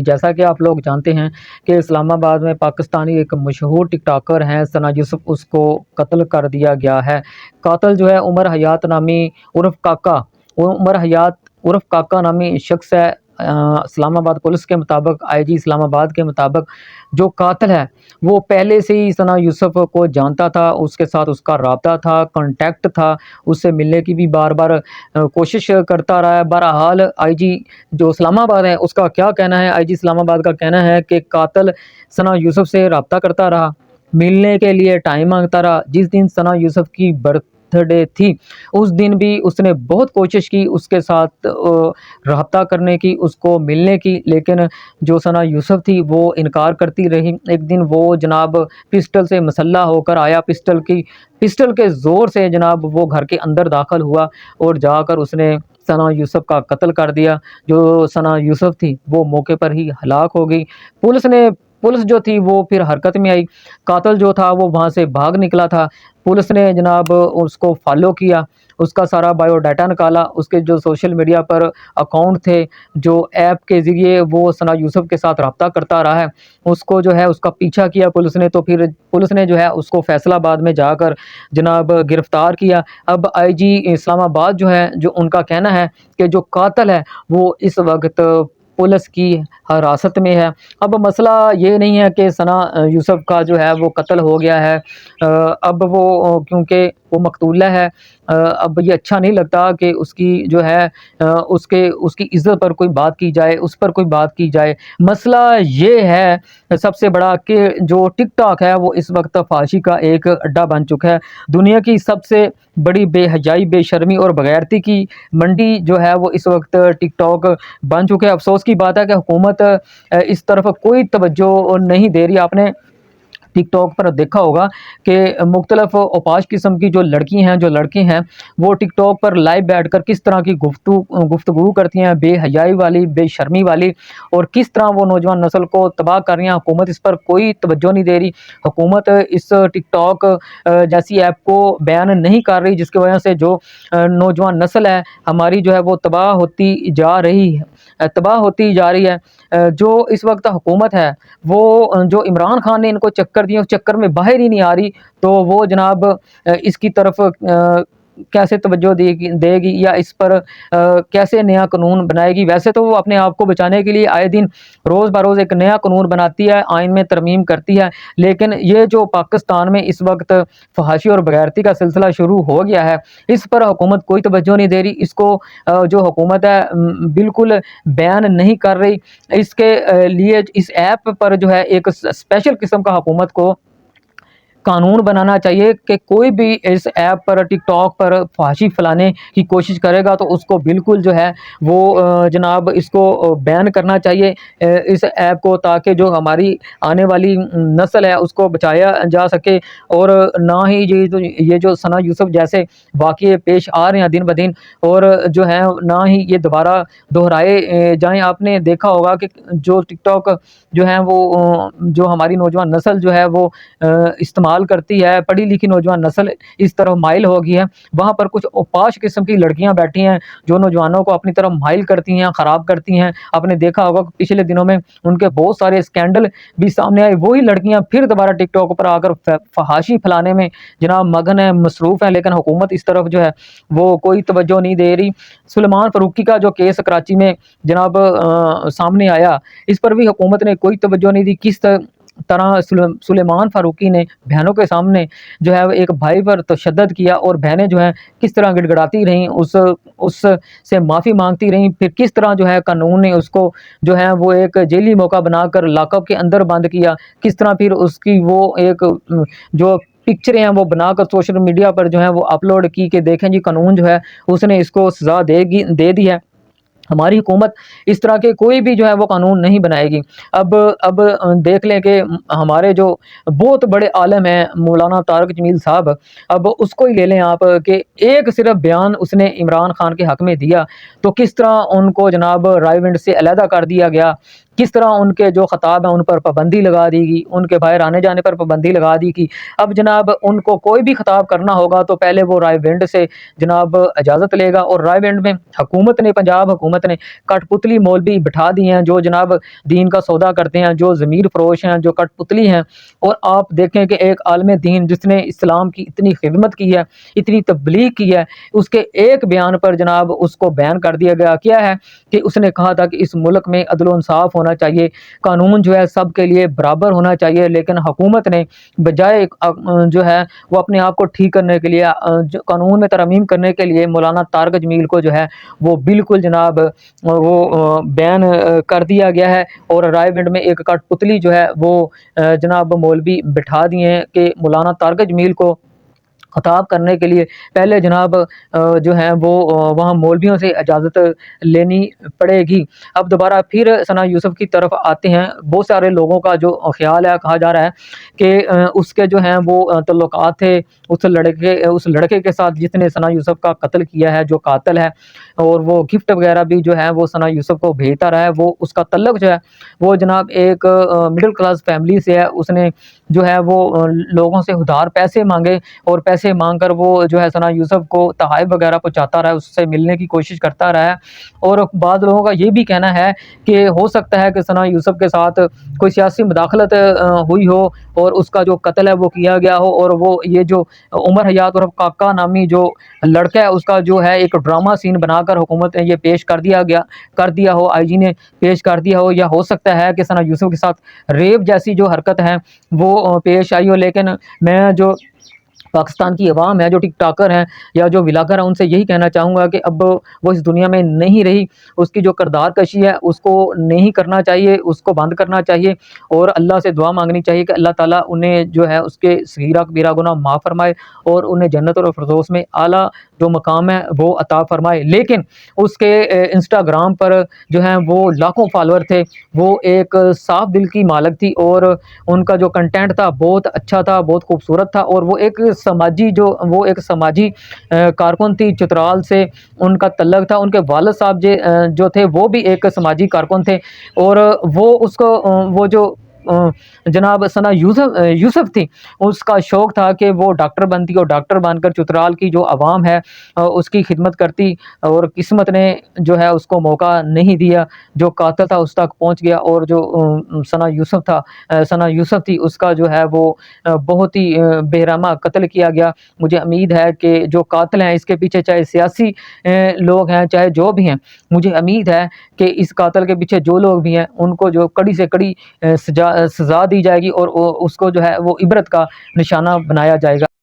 جیسا کہ آپ لوگ جانتے ہیں کہ اسلام آباد میں پاکستانی ایک مشہور ٹک ٹاکر ہیں ثنا یوسف، اس کو قتل کر دیا گیا ہے۔ قاتل جو ہے عمر حیات نامی عرف کاکا، عمر حیات عرف کاکا نامی شخص ہے۔ اسلام آباد پولیس کے مطابق، آئی جی اسلام آباد کے مطابق، جو قاتل ہے وہ پہلے سے ہی ثنا یوسف کو جانتا تھا، اس کے ساتھ اس کا رابطہ تھا، کانٹیکٹ تھا، اس سے ملنے کی بھی بار بار کوشش کرتا رہا ہے۔ بہرحال آئی جی جو اسلام آباد ہے اس کا کیا کہنا ہے، آئی جی اسلام آباد کا کہنا ہے کہ قاتل ثنا یوسف سے رابطہ کرتا رہا، ملنے کے لیے ٹائم مانگتا رہا۔ جس دن ثنا یوسف کی برتھ ڈے تھی اس دن بھی اس نے بہت کوشش کی اس کے ساتھ رابطہ کرنے کی، اس کو ملنے کی، لیکن جو ثنا یوسف تھی وہ انکار کرتی رہی۔ ایک دن وہ جناب پسٹل سے مسلح ہو کر آیا، پسٹل کے زور سے جناب وہ گھر کے اندر داخل ہوا اور جا کر اس نے ثنا یوسف کا قتل کر دیا۔ جو ثنا یوسف تھی وہ موقع پر ہی ہلاک ہو گئی۔ پولیس جو تھی وہ پھر حرکت میں آئی، قاتل جو تھا وہ وہاں سے بھاگ نکلا تھا۔ پولیس نے جناب اس کو فالو کیا، اس کا سارا بایو ڈاٹا نکالا، اس کے جو سوشل میڈیا پر اکاؤنٹ تھے، جو ایپ کے ذریعے وہ ثنا یوسف کے ساتھ رابطہ کرتا رہا ہے، اس کو جو ہے اس کا پیچھا کیا پولیس نے۔ تو پھر پولیس نے جو ہے اس کو فیصل آباد میں جا کر جناب گرفتار کیا۔ اب آئی جی اسلام آباد جو ہے، جو ان کا کہنا ہے کہ جو قاتل ہے وہ اس وقت پولیس کی حراست میں ہے۔ اب مسئلہ یہ نہیں ہے کہ ثنا یوسف کا جو ہے وہ قتل ہو گیا ہے، اب وہ کیونکہ وہ مقتولہ ہے، اب یہ اچھا نہیں لگتا کہ اس کی جو ہے اس کی عزت پر کوئی بات کی جائے، اس پر کوئی بات کی جائے۔ مسئلہ یہ ہے سب سے بڑا کہ جو ٹک ٹاک ہے وہ اس وقت فحاشی کا ایک اڈا بن چکا ہے۔ دنیا کی سب سے بڑی بے حیائی، بے شرمی اور بغیرتی کی منڈی جو ہے وہ اس وقت ٹک ٹاک بن چکے ہیں۔ افسوس کی بات ہے کہ حکومت اس طرف کوئی توجہ نہیں دے رہی۔ آپ نے ٹک ٹاک پر دیکھا ہوگا کہ مختلف اوپاش قسم کی جو لڑکی ہیں، جو لڑکے ہیں، وہ ٹک ٹاک پر لائیو بیٹھ کر کس طرح کی گفتگو کرتی ہیں، بے حیائی والی، بے شرمی والی، اور کس طرح وہ نوجوان نسل کو تباہ کر رہی ہیں۔ حکومت اس پر کوئی توجہ نہیں دے رہی۔ حکومت اس ٹک ٹاک جیسی ایپ کو بیان نہیں کر رہی، جس کی وجہ سے جو نوجوان نسل ہے ہماری جو ہے وہ تباہ ہوتی جا رہی ہے۔ جو اس وقت حکومت ہے وہ جو عمران خان نے ان کو چکر دیا، اس چکر میں باہر ہی نہیں آ رہی، تو وہ جناب اس کی طرف کیسے توجہ دے گی یا اس پر کیسے نیا قانون بنائے گی؟ ویسے تو وہ اپنے آپ کو بچانے کے لیے آئے دن روز بروز ایک نیا قانون بناتی ہے، آئین میں ترمیم کرتی ہے، لیکن یہ جو پاکستان میں اس وقت فحاشی اور بغیرتی کا سلسلہ شروع ہو گیا ہے، اس پر حکومت کوئی توجہ نہیں دے رہی۔ اس کو جو حکومت ہے بالکل بیان نہیں کر رہی۔ اس کے لیے اس ایپ پر جو ہے ایک اسپیشل قسم کا حکومت کو قانون بنانا چاہیے کہ کوئی بھی اس ایپ پر، ٹک ٹاک پر فحاشی پھیلانے کی کوشش کرے گا تو اس کو بالکل جو ہے وہ جناب اس کو بین کرنا چاہیے اس ایپ کو، تاکہ جو ہماری آنے والی نسل ہے اس کو بچایا جا سکے، اور نہ ہی یہ جو ثنا یوسف جیسے واقعے پیش آ رہے ہیں دن بدن، اور جو ہے نہ ہی یہ دوبارہ دہرائے جائیں۔ آپ نے دیکھا ہوگا کہ جو ٹک ٹاک جو ہے وہ جو ہماری نوجوان نسل جو ہے وہ استعمال کرتی ہے، پڑھی لکھی نوجوان نسل اس طرف مائل ہو گئی ہے، وہاں پر کچھ اوپاش قسم کی لڑکیاں بیٹھی ہیں جو نوجوانوں کو اپنی طرف مائل کرتی ہیں، خراب کرتی ہیں۔ آپ نے دیکھا ہوگا کہ پچھلے دنوں میں ان کے بہت سارے اسکینڈل بھی سامنے آئے، وہی لڑکیاں پھر دوبارہ ٹک ٹاک پر آ کر فحاشی پھیلانے میں جناب مگن ہیں، مصروف ہیں، لیکن حکومت اس طرف جو ہے وہ کوئی توجہ نہیں دے رہی۔ سلیمان فاروقی کا جو کیس کراچی میں جناب سامنے آیا، اس پر بھی حکومت نے کوئی توجہ نہیں دی۔ کس طرح سلیمان فاروقی نے بہنوں کے سامنے جو ہے ایک بھائی پر تشدد کیا، اور بہنیں جو ہیں کس طرح گڑ گڑاتی رہیں، اس سے معافی مانگتی رہیں، پھر کس طرح جو ہے قانون نے اس کو جو ہے وہ ایک جیلی موقع بنا کر لاک اپ کے اندر بند کیا، کس طرح پھر اس کی وہ ایک جو پکچریں ہیں وہ بنا کر سوشل میڈیا پر جو ہے وہ اپلوڈ کی کہ دیکھیں جی قانون جو ہے اس نے اس کو سزا دے دی ہے۔ ہماری حکومت اس طرح کے کوئی بھی جو ہے وہ قانون نہیں بنائے گی۔ اب دیکھ لیں کہ ہمارے جو بہت بڑے عالم ہیں مولانا طارق جمیل صاحب، اب اس کو ہی لے لیں آپ کہ ایک صرف بیان اس نے عمران خان کے حق میں دیا تو کس طرح ان کو جناب رائے ونڈ سے علیحدہ کر دیا گیا، کس طرح ان کے جو خطاب ہیں ان پر پابندی لگا دی گئی، ان کے باہر آنے جانے پر پابندی لگا دی گئی۔ اب جناب ان کو کوئی بھی خطاب کرنا ہوگا تو پہلے وہ رائے ونڈ سے جناب اجازت لے گا، اور رائے ونڈ میں حکومت نے، پنجاب حکومت نے کٹ پتلی مولوی بٹھا دی ہیں جو جناب دین کا سودا کرتے ہیں، جو ضمیر فروش ہیں، جو کٹ پتلی ہیں۔ اور آپ دیکھیں کہ ایک عالم دین جس نے اسلام کی اتنی خدمت کی ہے، اتنی تبلیغ کی ہے، اس کے ایک بیان پر جناب اس کو بیان کر دیا گیا۔ کیا ہے کہ اس نے کہا تھا کہ اس ملک میں عدل و انصاف ہونا چاہیے، قانون جو ہے سب کے لیے برابر ہونا چاہیے، لیکن حکومت نے بجائے جو ہے وہ اپنے آپ کو ٹھیک کرنے کے لیے، قانون میں ترمیم کرنے کے لیے مولانا طارق جمیل کو جو ہے وہ بالکل جناب وہ بین کر دیا گیا ہے، اور رائے ونڈ میں ایک کٹ پتلی جو ہے وہ جناب مولوی بٹھا دیے ہیں کہ مولانا طارق جمیل کو خطاب کرنے کے لیے پہلے جناب جو ہے وہ وہاں مولویوں سے اجازت لینی پڑے گی۔ اب دوبارہ پھر ثنا یوسف کی طرف آتے ہیں۔ بہت سارے لوگوں کا جو خیال ہے، کہا جا رہا ہے کہ اس کے جو ہیں وہ تعلقات تھے اس لڑکے کے ساتھ جس نے ثنا یوسف کا قتل کیا ہے، جو قاتل ہے، اور وہ گفٹ وغیرہ بھی جو ہے وہ ثنا یوسف کو بھیجتا رہا ہے۔ وہ اس کا تعلق جو ہے وہ جناب ایک مڈل کلاس فیملی سے ہے۔ اس نے جو ہے وہ لوگوں سے ادھار پیسے مانگے، اور پیسے مانگ کر وہ جو ہے ثنا یوسف کو تحائف وغیرہ پہنچاتا رہا ہے، اس سے ملنے کی کوشش کرتا رہا ہے۔ اور بعض لوگوں کا یہ بھی کہنا ہے کہ ہو سکتا ہے کہ ثنا یوسف کے ساتھ کوئی سیاسی مداخلت ہوئی ہو اور اس کا جو قتل ہے وہ کیا گیا ہو، اور وہ یہ جو عمر حیات اور کاکا نامی جو لڑکا ہے اس کا جو ہے ایک ڈرامہ سین بنا کر حکومت نے یہ پیش کر دیا ہو، آئی جی نے پیش کر دیا ہو، یا ہو سکتا ہے کہ ثنا یوسف کے ساتھ ریپ جیسی جو حرکت ہے وہ پیش آئی ہو۔ لیکن میں جو پاکستان کی عوام ہے، جو ٹک ٹاکر ہیں یا جو ولاگر ہیں، ان سے یہی کہنا چاہوں گا کہ اب وہ اس دنیا میں نہیں رہی، اس کی جو کردار کشی ہے اس کو نہیں کرنا چاہیے، اس کو بند کرنا چاہیے، اور اللہ سے دعا مانگنی چاہیے کہ اللہ تعالیٰ انہیں جو ہے اس کے صغیرہ کبیرہ گناہ معاف فرمائے، اور انہیں جنت اور فردوس میں اعلیٰ جو مقام ہے وہ عطا فرمائے۔ لیکن اس کے انسٹاگرام پر جو ہیں وہ لاکھوں فالوور تھے، وہ ایک صاف دل کی مالک تھی، اور ان کا جو کنٹینٹ تھا بہت اچھا تھا، بہت خوبصورت تھا، اور وہ ایک سماجی کارکن تھی۔ چترال سے ان کا تعلق تھا، ان کے والد صاحب جو تھے وہ بھی ایک سماجی کارکن تھے، اور وہ جو جناب ثنا یوسف تھی، اس کا شوق تھا کہ وہ ڈاکٹر بنتی، اور ڈاکٹر بن کر چترال کی جو عوام ہے اس کی خدمت کرتی، اور قسمت نے جو ہے اس کو موقع نہیں دیا، جو قاتل تھا اس تک پہنچ گیا، اور جو ثنا یوسف تھی اس کا جو ہے وہ بہت ہی بے رحمہ قتل کیا گیا۔ مجھے امید ہے کہ جو قاتل ہیں اس کے پیچھے چاہے سیاسی لوگ ہیں، چاہے جو بھی ہیں، مجھے امید ہے کہ اس قاتل کے پیچھے جو لوگ بھی ہیں ان کو جو کڑی سے کڑی سزا دی جائے گی، اور اس کو جو ہے وہ عبرت کا نشانہ بنایا جائے گا۔